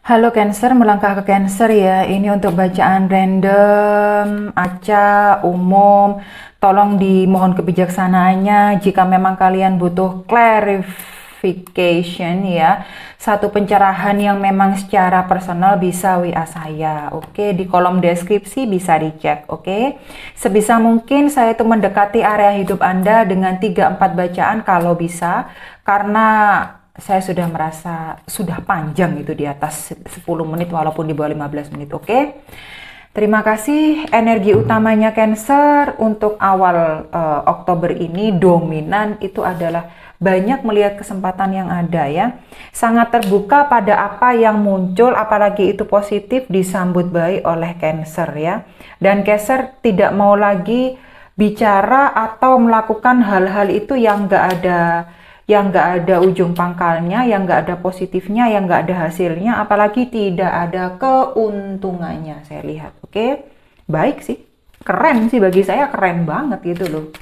Halo Cancer, melangkah ke Cancer ya. Ini untuk bacaan random, acak, umum. Tolong dimohon kebijaksanaannya jika memang kalian butuh clarification ya. Satu pencerahan yang memang secara personal bisa WA saya. Oke, di kolom deskripsi bisa dicek. Oke. Sebisa mungkin saya itu mendekati area hidup Anda dengan 3-4 bacaan kalau bisa. Karena saya sudah merasa sudah panjang itu di atas 10 menit walaupun di bawah 15 menit, oke? Terima kasih. Energi utamanya Cancer untuk awal Oktober ini dominan itu adalah banyak melihat kesempatan yang ada ya. Sangat terbuka pada apa yang muncul, apalagi itu positif disambut baik oleh Cancer ya. Dan Cancer tidak mau lagi bicara atau melakukan hal-hal itu yang nggak ada ujung pangkalnya, yang nggak ada positifnya, yang nggak ada hasilnya, apalagi tidak ada keuntungannya, saya lihat. Oke, baik sih, keren sih, bagi saya keren banget gitu loh.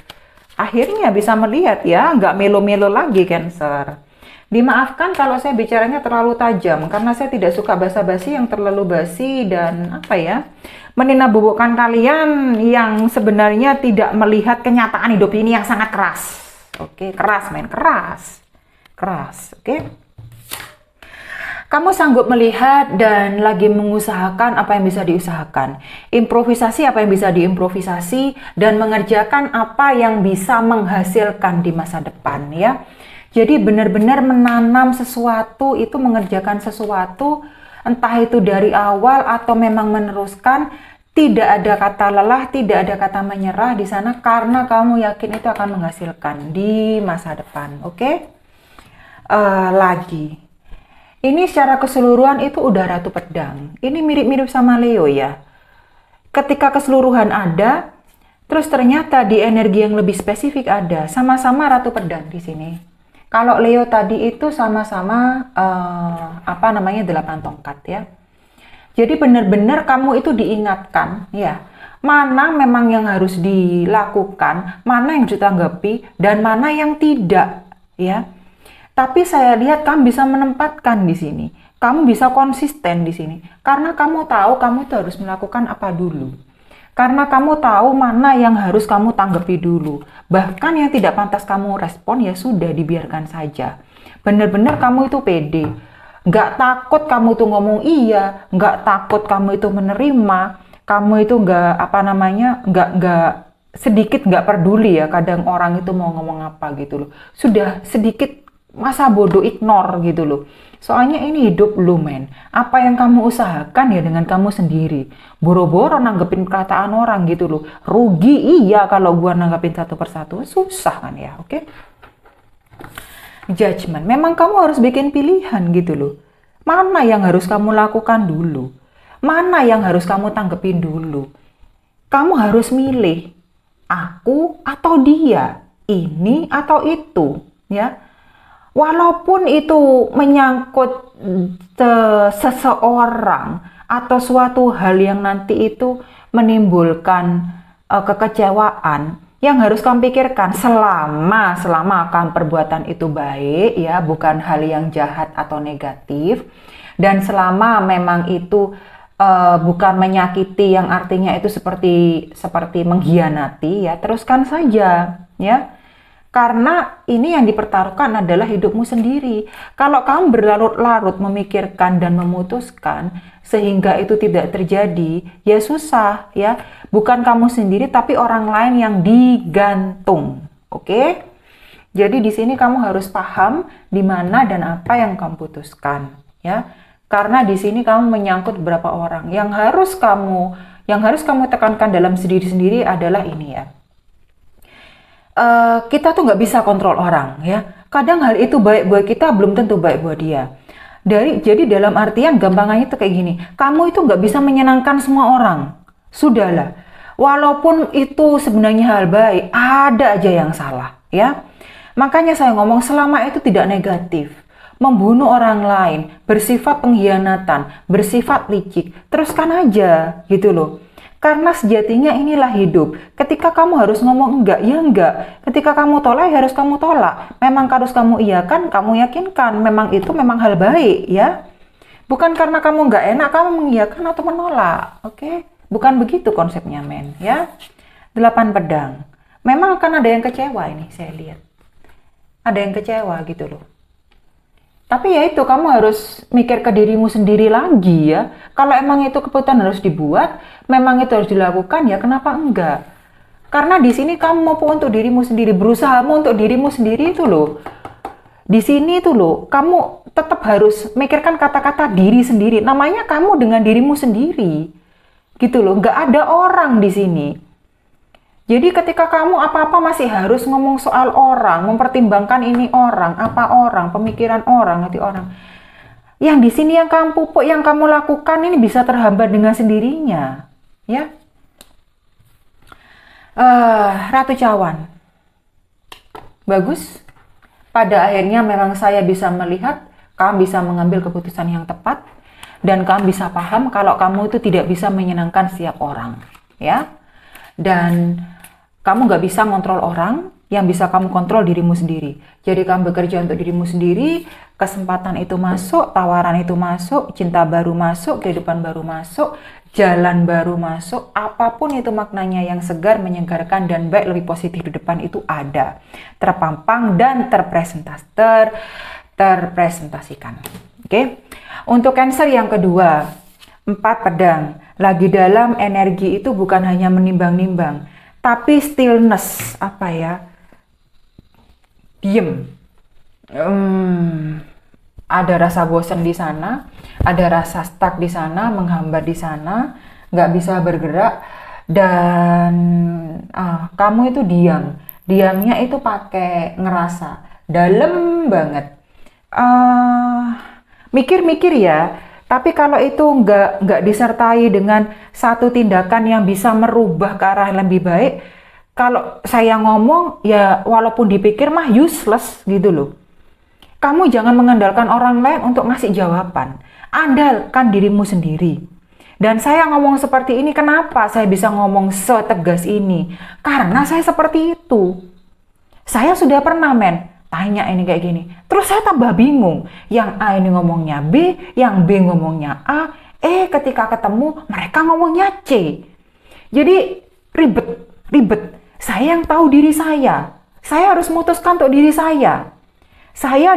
Akhirnya bisa melihat ya, nggak melo-melo lagi Cancer. Dimaafkan kalau saya bicaranya terlalu tajam, karena saya tidak suka basa-basi yang terlalu basi dan apa ya, meninabobokan kalian yang sebenarnya tidak melihat kenyataan hidup ini yang sangat keras. Oke, keras, main keras. Keras, oke. Kamu sanggup melihat dan lagi mengusahakan apa yang bisa diusahakan. Improvisasi apa yang bisa diimprovisasi dan mengerjakan apa yang bisa menghasilkan di masa depan ya. Jadi benar-benar menanam sesuatu itu, mengerjakan sesuatu entah itu dari awal atau memang meneruskan. Tidak ada kata lelah, tidak ada kata menyerah di sana karena kamu yakin itu akan menghasilkan di masa depan. Oke? Lagi. Ini secara keseluruhan itu udah Ratu Pedang. Ini mirip-mirip sama Leo ya. Ketika keseluruhan ada, terus ternyata di energi yang lebih spesifik ada. Sama-sama Ratu Pedang di sini. Kalau Leo tadi itu sama-sama 8 tongkat ya. Jadi benar-benar kamu itu diingatkan ya, mana memang yang harus dilakukan, mana yang ditanggapi, dan mana yang tidak ya. Tapi saya lihat kamu bisa menempatkan di sini, kamu bisa konsisten di sini, karena kamu tahu kamu itu harus melakukan apa dulu. Karena kamu tahu mana yang harus kamu tanggapi dulu. Bahkan yang tidak pantas kamu respon ya sudah dibiarkan saja. Benar-benar kamu itu pede. Nggak takut kamu tuh ngomong iya, nggak takut kamu itu menerima, kamu itu nggak sedikit nggak peduli ya. Kadang orang itu mau ngomong apa gitu loh, sudah sedikit masa bodoh ignore gitu loh. Soalnya ini hidup lu men, apa yang kamu usahakan ya dengan kamu sendiri. Boro-boro nanggepin perkataan orang gitu loh, rugi iya kalau gua nanggepin satu persatu, susah kan ya, oke? Judgment. Memang kamu harus bikin pilihan gitu loh. Mana yang harus kamu lakukan dulu? Mana yang harus kamu tanggepin dulu? Kamu harus milih aku atau dia, ini atau itu, ya. Walaupun itu menyangkut seseorang atau suatu hal yang nanti itu menimbulkan kekecewaan, yang harus kamu pikirkan selama akan perbuatan itu baik ya, bukan hal yang jahat atau negatif, dan selama memang itu bukan menyakiti yang artinya itu seperti mengkhianati ya, teruskan saja ya. Karena ini yang dipertaruhkan adalah hidupmu sendiri. Kalau kamu berlarut-larut memikirkan dan memutuskan sehingga itu tidak terjadi, ya susah ya. Bukan kamu sendiri tapi orang lain yang digantung. Oke? Jadi di sini kamu harus paham di mana dan apa yang kamu putuskan, ya. Karena di sini kamu menyangkut beberapa orang. Yang harus kamu tekankan dalam diri sendiri adalah ini ya. Kita tuh nggak bisa kontrol orang ya. Kadang hal itu baik buat kita belum tentu baik buat dia. Jadi dalam artian gampangannya tuh kayak gini. Kamu itu nggak bisa menyenangkan semua orang. Sudahlah. Walaupun itu sebenarnya hal baik, ada aja yang salah ya. Makanya saya ngomong selama itu tidak negatif. Membunuh orang lain, bersifat pengkhianatan, bersifat licik, teruskan aja gitu loh. Karena sejatinya inilah hidup. Ketika kamu harus ngomong enggak, ya enggak. Ketika kamu tolak, ya harus kamu tolak. Memang harus kamu iyakan, kamu yakinkan. Memang itu memang hal baik, ya. Bukan karena kamu nggak enak, kamu mengiyakan atau menolak. Oke? Bukan begitu konsepnya, men. Ya. 8 pedang. Memang akan ada yang kecewa ini, saya lihat. Ada yang kecewa gitu loh. Tapi ya itu, kamu harus mikir ke dirimu sendiri lagi ya. Kalau emang itu keputusan harus dibuat, memang itu harus dilakukan, ya kenapa enggak? Karena di sini kamu mau untuk dirimu sendiri, berusahamu untuk dirimu sendiri itu loh. Di sini itu loh, kamu tetap harus mikirkan kata-kata diri sendiri. Namanya kamu dengan dirimu sendiri. Gitu loh, nggak ada orang di sini. Jadi ketika kamu apa-apa masih harus ngomong soal orang, mempertimbangkan ini orang, apa orang, pemikiran orang, hati orang. Yang di sini yang kamu pupuk, yang kamu lakukan ini bisa terhambat dengan sendirinya. Ya. Ratu Cawan. Bagus. Pada akhirnya memang saya bisa melihat kamu bisa mengambil keputusan yang tepat dan kamu bisa paham kalau kamu itu tidak bisa menyenangkan setiap orang. Ya. Dan kamu nggak bisa kontrol orang, yang bisa kamu kontrol dirimu sendiri. Jadi kamu bekerja untuk dirimu sendiri, kesempatan itu masuk, tawaran itu masuk, cinta baru masuk, kehidupan baru masuk, jalan baru masuk, apapun itu maknanya yang segar, menyegarkan, dan baik, lebih positif di depan itu ada. Terpampang dan terpresentasikan. Oke? Untuk Cancer yang kedua, 4 pedang. Lagi dalam energi itu bukan hanya menimbang-nimbang, tapi stillness, apa ya, diem. Ada rasa bosan di sana, ada rasa stuck di sana, menghambat di sana, nggak bisa bergerak, dan kamu itu diam. Diamnya itu pakai ngerasa, dalam banget. Mikir-mikir ya. Tapi kalau itu nggak disertai dengan satu tindakan yang bisa merubah ke arah yang lebih baik, kalau saya ngomong ya walaupun dipikir mah useless gitu loh. Kamu jangan mengandalkan orang lain untuk ngasih jawaban. Andalkan dirimu sendiri. Dan saya ngomong seperti ini, kenapa saya bisa ngomong setegas ini? Karena saya seperti itu. Saya sudah pernah, men. Tanya ini kayak gini, terus saya tambah bingung, yang A ini ngomongnya B, yang B ngomongnya A, ketika ketemu mereka ngomongnya C. Jadi ribet. Saya yang tahu diri saya harus memutuskan untuk diri saya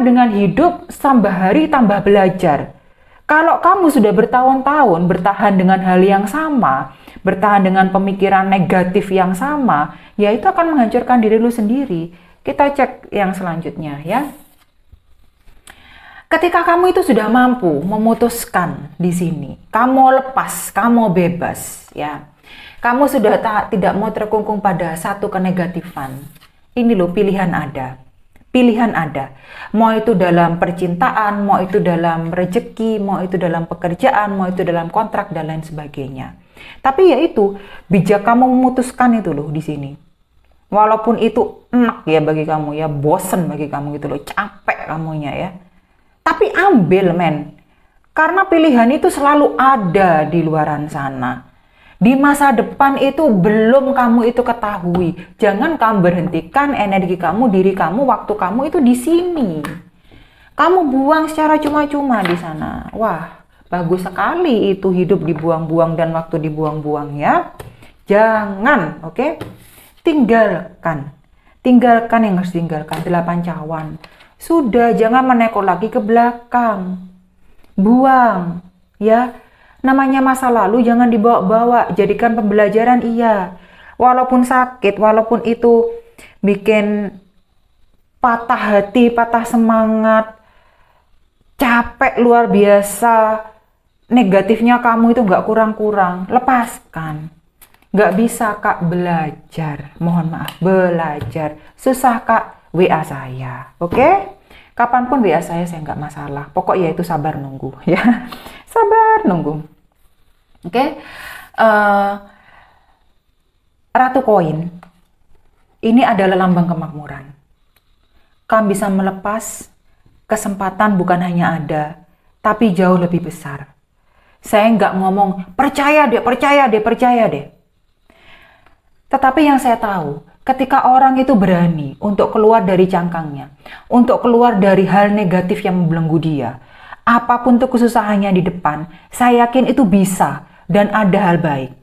dengan hidup tambah hari tambah belajar. Kalau kamu sudah bertahun-tahun bertahan dengan hal yang sama, bertahan dengan pemikiran negatif yang sama, ya itu akan menghancurkan diri lu sendiri. Kita cek yang selanjutnya ya. Ketika kamu itu sudah mampu memutuskan di sini, kamu lepas, kamu bebas ya. Kamu sudah tidak mau terkungkung pada satu kenegatifan. Ini loh, pilihan ada. Pilihan ada. Mau itu dalam percintaan, mau itu dalam rezeki, mau itu dalam pekerjaan, mau itu dalam kontrak dan lain sebagainya. Tapi ya itu, bijak kamu memutuskan itu loh di sini. Walaupun itu enak ya bagi kamu ya, bosen bagi kamu gitu loh, capek kamunya ya. Tapi ambil, men. Karena pilihan itu selalu ada di luaran sana. Di masa depan itu belum kamu itu ketahui. Jangan kamu berhentikan energi kamu, diri kamu, waktu kamu itu di sini. Kamu buang secara cuma-cuma di sana. Wah, bagus sekali itu hidup dibuang-buang dan waktu dibuang-buang ya. Jangan, oke? Tinggalkan yang harus tinggalkan. 8 cawan. Sudah, jangan menekuk lagi ke belakang. Buang ya. Namanya masa lalu jangan dibawa-bawa, jadikan pembelajaran iya. Walaupun sakit, walaupun itu bikin patah hati, patah semangat, capek luar biasa, negatifnya kamu itu nggak kurang-kurang, lepaskan. Nggak bisa kak belajar, mohon maaf, belajar. Susah kak, WA saya, oke? Kapanpun WA saya nggak masalah. Pokoknya itu sabar nunggu, ya. Sabar nunggu. Oke? Ratu koin, ini adalah lambang kemakmuran. Kamu bisa melepas kesempatan bukan hanya ada, tapi jauh lebih besar. Saya nggak ngomong, percaya deh. Tetapi yang saya tahu, ketika orang itu berani untuk keluar dari cangkangnya, untuk keluar dari hal negatif yang membelenggu dia, Apapun tuh kesusahannya di depan, saya yakin itu bisa dan ada hal baik.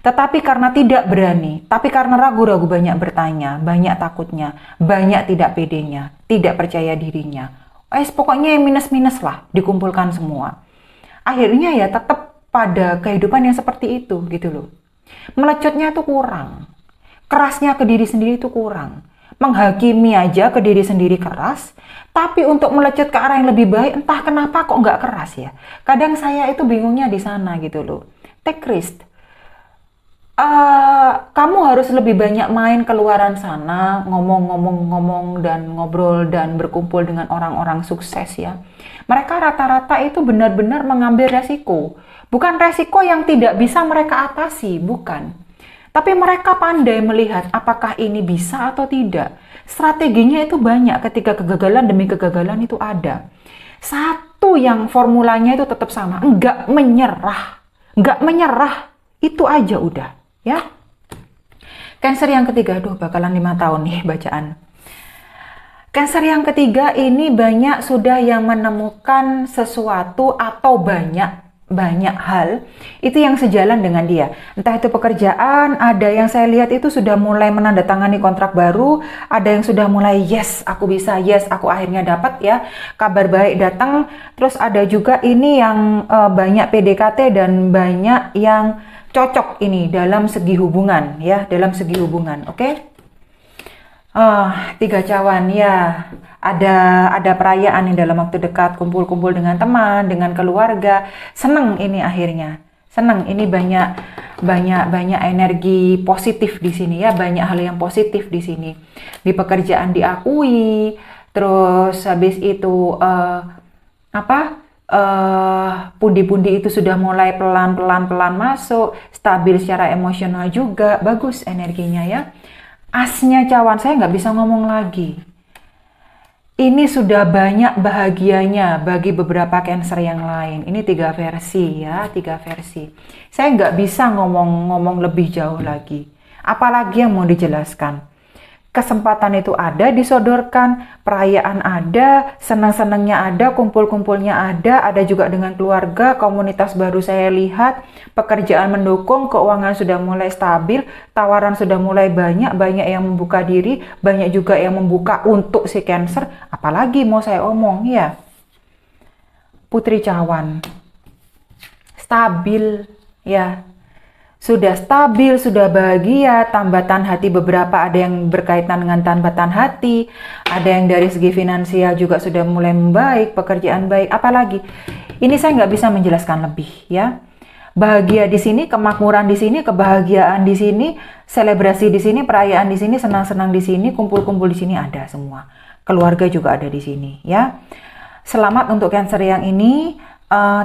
Tetapi karena tidak berani, tapi karena ragu-ragu, banyak bertanya, banyak takutnya, banyak tidak pedenya, tidak percaya dirinya. Pokoknya yang minus-minus lah, dikumpulkan semua. Akhirnya ya tetap pada kehidupan yang seperti itu gitu loh. Melecutnya itu kurang, kerasnya ke diri sendiri itu kurang. Menghakimi aja ke diri sendiri keras, tapi untuk melecut ke arah yang lebih baik, entah kenapa kok nggak keras ya. Kadang saya itu bingungnya di sana gitu loh. Take risk. Kamu harus lebih banyak main keluaran sana, ngomong dan ngobrol dan berkumpul dengan orang-orang sukses ya. Mereka rata-rata itu benar-benar mengambil resiko. Bukan resiko yang tidak bisa mereka atasi, bukan. Tapi mereka pandai melihat apakah ini bisa atau tidak. Strateginya itu banyak, ketika kegagalan demi kegagalan itu ada. Satu yang formulanya itu tetap sama, enggak menyerah. Enggak menyerah, itu aja udah. Ya, Cancer yang ketiga, aduh bakalan 5 tahun nih bacaan. Cancer yang ketiga ini banyak sudah yang menemukan sesuatu atau banyak hal itu yang sejalan dengan dia. Entah itu pekerjaan, ada yang saya lihat itu sudah mulai menandatangani kontrak baru, ada yang sudah mulai yes aku bisa, yes aku akhirnya dapat ya, kabar baik datang. Terus ada juga ini yang banyak PDKT dan banyak yang cocok ini dalam segi hubungan ya, dalam segi hubungan. Oke. 3 cawan ya, ada perayaan nih dalam waktu dekat, kumpul-kumpul dengan teman, dengan keluarga. Seneng ini akhirnya, seneng ini banyak energi positif di sini ya, banyak hal yang positif di sini. Di pekerjaan diakui, terus habis itu pundi-pundi itu sudah mulai pelan-pelan masuk, stabil secara emosional juga, bagus energinya ya. Asnya cawan, saya nggak bisa ngomong lagi. Ini sudah banyak bahagianya bagi beberapa Cancer yang lain. Ini 3 versi ya, 3 versi. Saya nggak bisa ngomong lebih jauh lagi. Apalagi yang mau dijelaskan? Kesempatan itu ada, disodorkan, perayaan ada, senang-senangnya ada, kumpul-kumpulnya ada juga dengan keluarga, komunitas baru saya lihat, pekerjaan mendukung, keuangan sudah mulai stabil, tawaran sudah mulai banyak yang membuka diri, banyak juga yang membuka untuk si Cancer. Apalagi mau saya omong ya. Putri Cawan, stabil ya. Sudah stabil, sudah bahagia, tambatan hati beberapa, ada yang berkaitan dengan tambatan hati, ada yang dari segi finansial juga sudah mulai membaik, pekerjaan baik, apalagi. Ini saya nggak bisa menjelaskan lebih ya. Bahagia di sini, kemakmuran di sini, kebahagiaan di sini, selebrasi di sini, perayaan di sini, senang-senang di sini, kumpul-kumpul di sini ada semua. Keluarga juga ada di sini ya. Selamat untuk Cancer yang ini.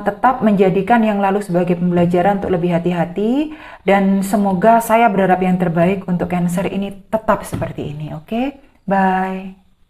Tetap menjadikan yang lalu sebagai pembelajaran untuk lebih hati-hati, dan semoga saya berharap yang terbaik untuk Cancer ini tetap seperti ini. Oke, bye.